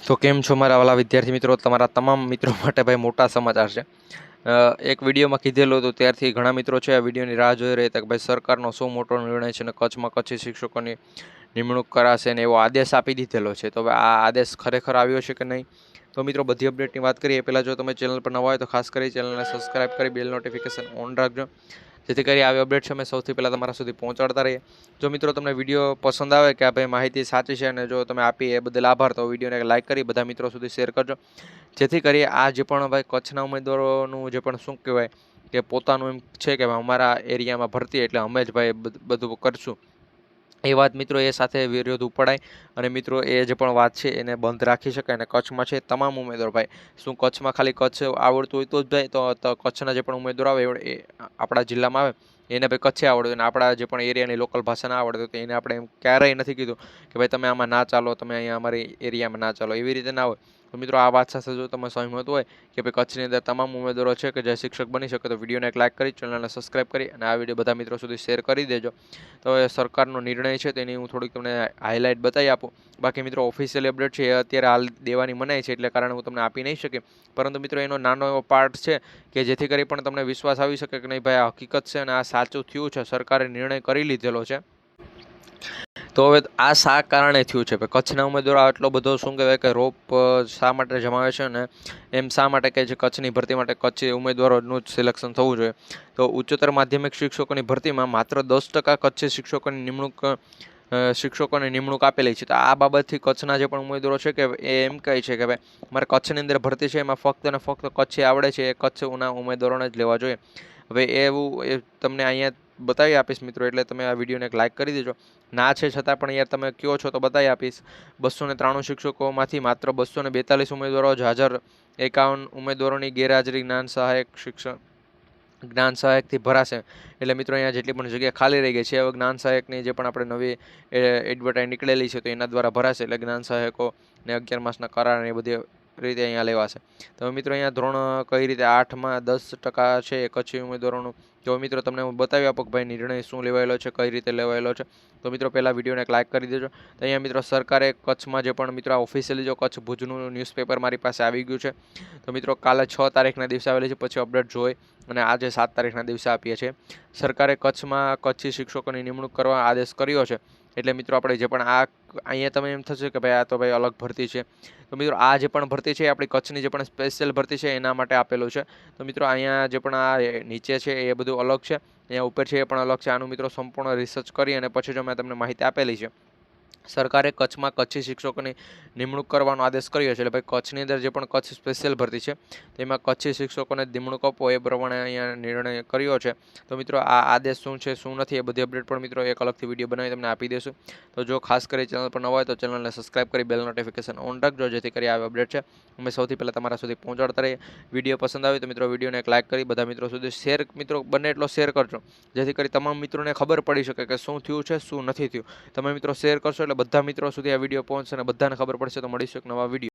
તો કેમ છો મારા વાલા વિદ્યાર્થી મિત્રો? તમારા તમામ મિત્રો માટે ભાઈ મોટા સમાચાર છે. એક વિડીયોમાં કીધેલું હતું ત્યારથી ઘણા મિત્રો છે આ વિડીયોની રાહ જોઈ રહ્યા હતા કે ભાઈ સરકારનો શું મોટો નિર્ણય છે અને કચ્છમાં કચ્છી શિક્ષકોની નિમણૂક કરાશે ને એવો આદેશ આપી દીધેલો છે. તો હવે આ આદેશ ખરેખર આવ્યો છે કે નહીં? તો મિત્રો બધી અપડેટની વાત કરીએ પહેલાં જો તમે ચેનલ પર નવા હોય તો ખાસ કરી ચેનલને સબસ્ક્રાઈબ કરી બેલ નોટિફિકેશન ઓન રાખજો, જેથી કરી આવી અપડેટ છે અમે સૌથી પહેલાં તમારા સુધી પહોંચાડતા રહીએ. જો મિત્રો તમને વિડીયો પસંદ આવે કે આ ભાઈ માહિતી સાચી છે અને જો તમે આપી એ બદલ આભાર, તો વિડીયોને લાઇક કરી બધા મિત્રો સુધી શેર કરજો, જેથી કરી આ જે પણ ભાઈ કચ્છના ઉમેદવારોનું જે પણ શું કહેવાય કે પોતાનું એમ છે કે અમારા એરિયામાં ભરતી એટલે અમે જ ભાઈ બધું કરશું એ વાત મિત્રો એ સાથે વિરોધ ઉપડાય અને મિત્રો એ જે પણ વાત છે એને બંધ રાખી શકાય. અને કચ્છમાં છે તમામ ઉમેદવાર ભાઈ શું કચ્છમાં ખાલી કચ્છ આવડતું હોય તો જ ભાઈ તો કચ્છના જે પણ ઉમેદવાર આવે એ આપણા જિલ્લામાં આવે એને ભાઈ કચ્છે આવડે અને આપણા જે પણ એરિયાની લોકલ ભાષા ના આવડે તો એને આપણે એમ ક્યારેય નથી કીધું કે ભાઈ તમે આમાં ના ચાલો, તમે અહીંયા અમારી એરિયામાં ના ચાલો, એવી રીતે ના હોય. તો મિત્રો આ વાત સાથે જો તમે સહમત હોય કે ભાઈ કચ્છની અંદર તમામ ઉમેદવારો છે કે જે શિક્ષક બની શકે તો વિડીયોને એક લાઇક કરી ચેનલને સબસ્ક્રાઈબ કરી અને આ વિડીયો બધા મિત્રો સુધી શેર કરી દેજો. તો એ સરકારનો નિર્ણય છે તેની હું થોડીક તમને હાઇલાઇટ બતાવી આપું. બાકી મિત્રો ઓફિશિયલ અપડેટ છે એ અત્યારે હાલ દેવાની મનાઈ છે એટલે કારણે હું તમને આપી નહીં શકે, પરંતુ મિત્રો એનો નાનો એવો પાર્ટ છે કે જેથી કરી પણ તમને વિશ્વાસ આવી શકે કે નહીં ભાઈ આ હકીકત છે અને આ સાચું થયું છે, સરકારે નિર્ણય કરી લીધેલો છે. તો હવે આ શા કારણે થયું છે? કચ્છના ઉમેદવારો આટલો બધો શું કહેવાય કે રોપ શા માટે જમાવે છે ને એમ શા માટે કે જે કચ્છની ભરતી માટે કચ્છી ઉમેદવારોનું જ સિલેક્શન થવું જોઈએ? તો ઉચ્ચતર માધ્યમિક શિક્ષકોની ભરતીમાં માત્ર 10% કચ્છી શિક્ષકોની નિમણૂક આપેલી છે. તો આ બાબતથી કચ્છના જે પણ ઉમેદવારો છે કે એ એમ કહે છે કે ભાઈ મારે કચ્છની અંદર ભરતી છે એમાં ફક્ત ને ફક્ત કચ્છી આવડે છે એ કચ્છના ઉમેદવારોને જ લેવા જોઈએ. હવે એવું એ તમને અહીંયા બતાવી આપીશ મિત્રો, એટલે તમે આ વિડીયોને એક લાઇક કરી દેજો. ના છે છતાં પણ યાર તમે કહો છો તો બતાવી આપીશ. 293 શિક્ષકોમાંથી માત્ર 242 ઉમેદવારો જ હાજર, 51 ઉમેદવારોની ગેરહાજરી જ્ઞાન સહાયકથી ભરાશે. એટલે મિત્રો અહીંયા જેટલી પણ જગ્યા ખાલી રહી ગઈ છે હવે જ્ઞાન સહાયકની જે પણ આપણે નવી એડવર્ટાઈઝ નીકળેલી છે તો એના દ્વારા ભરાશે. એટલે જ્ઞાન સહાયકો ને 11 માસના કરાર ને એ બધી રીતે અહીંયા લેવાશે. તો મિત્રો અહીંયા ધોરણ કઈ રીતે 8માં 10% છે એ કચ્છી ઉમેદવારોનું. તો મિત્રો તમને હું બતાવી આપું કે ભાઈ નિર્ણય શું લેવાયેલો છે, કઈ રીતે લેવાયેલો છે. તો મિત્રો પહેલાં વિડીયોને એક લાઇક કરી દેજો. તો અહીંયા મિત્રો સરકારે કચ્છમાં જે પણ મિત્રો ઓફિશિયલી જો કચ્છ ભુજનું ન્યૂઝપેપર મારી પાસે આવી ગયું છે. તો મિત્રો કાલે 6 તારીખના દિવસે આવેલી છે, પછી અપડેટ જોઈ અને આજે 7 તારીખના દિવસે આપીએ છીએ. સરકારે કચ્છમાં કચ્છી શિક્ષકોની નિમણૂક કરવા આદેશ કર્યો છે. એટલે મિત્રો આપણે જે પણ આ અહીંયા તમે એમ થશે કે ભાઈ આ તો ભાઈ અલગ ભરતી છે. તો મિત્રો આ જે પણ ભરતી છે એ આપણી કચ્છની જે પણ સ્પેશિયલ ભરતી છે એના માટે આપેલું છે. તો મિત્રો અહીંયા જે પણ આ નીચે છે એ બધું અલગ છે, અહીંયા ઉપર છે એ પણ અલગ છે. આનું મિત્રો સંપૂર્ણ રિસર્ચ કરી અને પછી જો મેં તમને માહિતી આપેલી છે. સરકારે કચ્છમાં કચ્છી શિક્ષકોની નિમણૂક કરવાનો આદેશ કર્યો છે. એટલે ભાઈ કચ્છની અંદર જે પણ કચ્છ સ્પેશિયલ ભરતી છે તેમાં કચ્છી શિક્ષકોને નિમણૂક આપવો એ પ્રમાણે અહીંયા નિર્ણય કર્યો છે. તો મિત્રો આ આદેશ શું છે શું નથી એ બધી અપડેટ પણ મિત્રો એક અલગથી વિડીયો બનાવી તમને આપી દઈશું. તો જો ખાસ કરી ચેનલ પર ન હોય તો ચેનલને સબસ્ક્રાઈબ કરી બેલ નોટિફિકેશન ઓન રાખજો, જેથી કરી આવી અપડેટ છે અમે સૌથી પહેલાં તમારા સુધી પહોંચાડતા રહીએ. વિડીયો પસંદ આવે તો મિત્રો વિડીયોને એક લાઇક કરી બધા મિત્રો સુધી શેર મિત્રો બને એટલો શેર કરજો, જેથી કરી તમામ મિત્રોને ખબર પડી શકે કે શું થયું છે શું નથી થયું. તમે મિત્રો શેર કરશો એટલે બધા મિત્રો સુધી આ વિડીયો પહોંચશે અને બધાને ખબર પડશે. તો મળીશું એક નવા વિડીયો.